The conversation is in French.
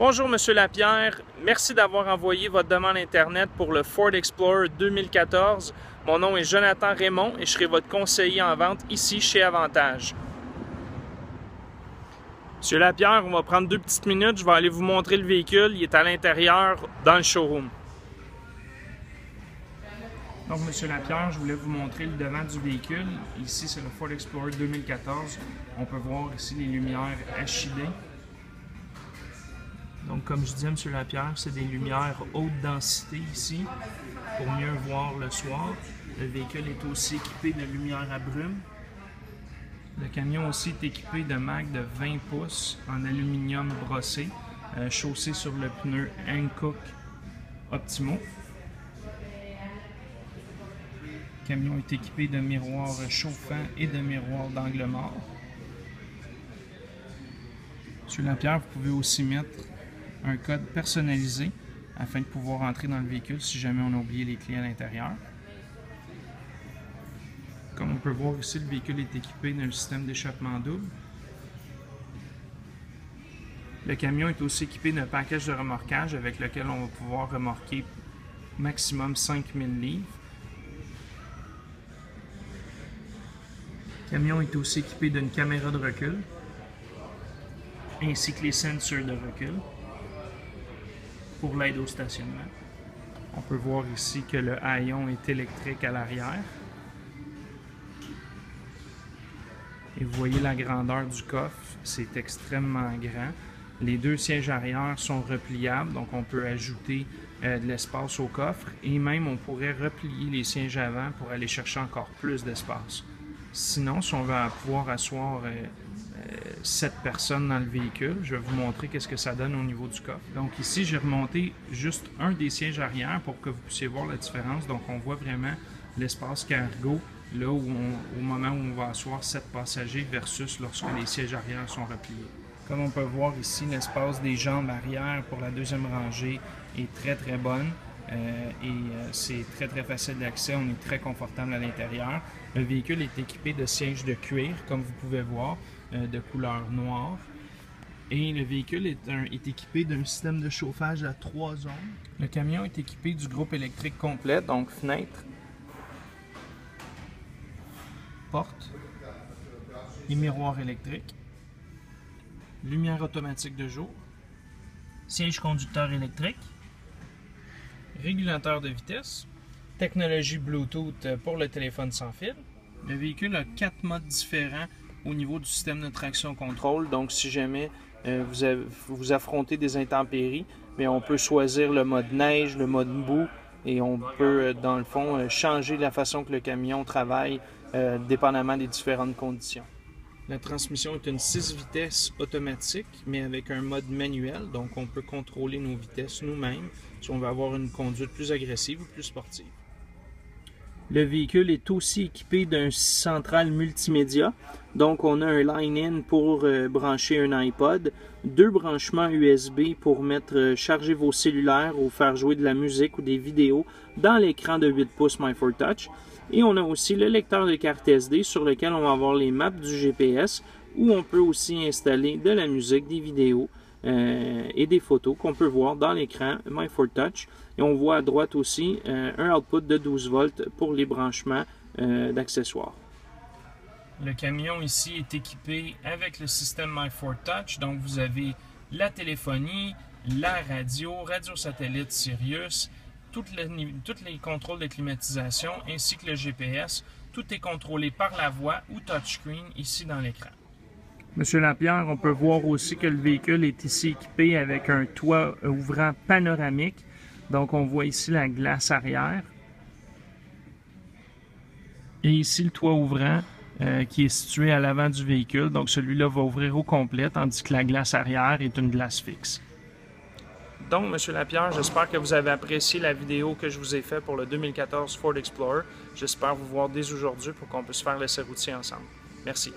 Bonjour Monsieur Lapierre, merci d'avoir envoyé votre demande Internet pour le Ford Explorer 2014. Mon nom est Jonathan Raymond et je serai votre conseiller en vente ici chez Avantage. Monsieur Lapierre, on va prendre 2 petites minutes, je vais aller vous montrer le véhicule. Il est à l'intérieur dans le showroom. Donc Monsieur Lapierre, je voulais vous montrer le devant du véhicule. Ici c'est le Ford Explorer 2014. On peut voir ici les lumières HID. Donc, comme je disais, M. Lapierre, c'est des lumières haute densité ici pour mieux voir le soir. Le véhicule est aussi équipé de lumière à brume. Le camion aussi est équipé de mag de 20 pouces en aluminium brossé, chaussé sur le pneu Hankook Optimo. Le camion est équipé de miroirs chauffants et de miroirs d'angle mort. M. Lapierre, vous pouvez aussi mettre un code personnalisé afin de pouvoir entrer dans le véhicule si jamais on a oublié les clés à l'intérieur. Comme on peut voir ici, le véhicule est équipé d'un système d'échappement double. Le camion est aussi équipé d'un package de remorquage avec lequel on va pouvoir remorquer maximum 5000 livres. Le camion est aussi équipé d'une caméra de recul ainsi que les ceintures de recul pour l'aide au stationnement. On peut voir ici que le haillon est électrique à l'arrière. Et vous voyez la grandeur du coffre, c'est extrêmement grand. Les 2 sièges arrière sont repliables, donc on peut ajouter de l'espace au coffre et même on pourrait replier les sièges avant pour aller chercher encore plus d'espace. Sinon, si on veut pouvoir asseoir 7 personnes dans le véhicule, je vais vous montrer qu'est-ce que ça donne au niveau du coffre. Donc ici, j'ai remonté juste un des sièges arrière pour que vous puissiez voir la différence. Donc on voit vraiment l'espace cargo là où au moment où on va asseoir 7 passagers versus lorsque les sièges arrière sont repliés. Comme on peut voir ici, l'espace des jambes arrière pour la 2e rangée est très bonne. C'est très facile d'accès, on est très confortable à l'intérieur. Le véhicule est équipé de sièges de cuir, comme vous pouvez voir, de couleur noire. Et le véhicule est équipé d'un système de chauffage à 3 zones. Le camion est équipé du groupe électrique complet, donc fenêtre, porte et miroir électrique, lumière automatique de jour, siège conducteur électrique, régulateur de vitesse, technologie Bluetooth pour le téléphone sans fil. Le véhicule a 4 modes différents au niveau du système de traction-contrôle. Donc, si jamais vous affrontez des intempéries, mais on peut choisir le mode neige, le mode boue, et on peut, dans le fond, changer la façon que le camion travaille dépendamment des différentes conditions. La transmission est une 6 vitesses automatique, mais avec un mode manuel, donc on peut contrôler nos vitesses nous-mêmes si on veut avoir une conduite plus agressive ou plus sportive. Le véhicule est aussi équipé d'un central multimédia, donc on a un line-in pour brancher un iPod, 2 branchements USB pour charger vos cellulaires ou faire jouer de la musique ou des vidéos dans l'écran de 8 pouces MyFordTouch. Et on a aussi le lecteur de carte SD sur lequel on va avoir les maps du GPS où on peut aussi installer de la musique, des vidéos et des photos qu'on peut voir dans l'écran MyFordTouch. Et on voit à droite aussi un output de 12 volts pour les branchements d'accessoires. Le camion ici est équipé avec le système MyFordTouch. Donc vous avez la téléphonie, la radio satellite Sirius, tous les contrôles de climatisation ainsi que le GPS. Tout est contrôlé par la voix ou touchscreen ici dans l'écran. Monsieur Lapierre, on peut voir aussi que le véhicule est ici équipé avec un toit ouvrant panoramique. Donc on voit ici la glace arrière. Et ici le toit ouvrant qui est situé à l'avant du véhicule. Donc celui-là va ouvrir au complet, tandis que la glace arrière est une glace fixe. Donc, M. Lapierre, j'espère que vous avez apprécié la vidéo que je vous ai faite pour le 2014 Ford Explorer. J'espère vous voir dès aujourd'hui pour qu'on puisse faire l'essai routier ensemble. Merci.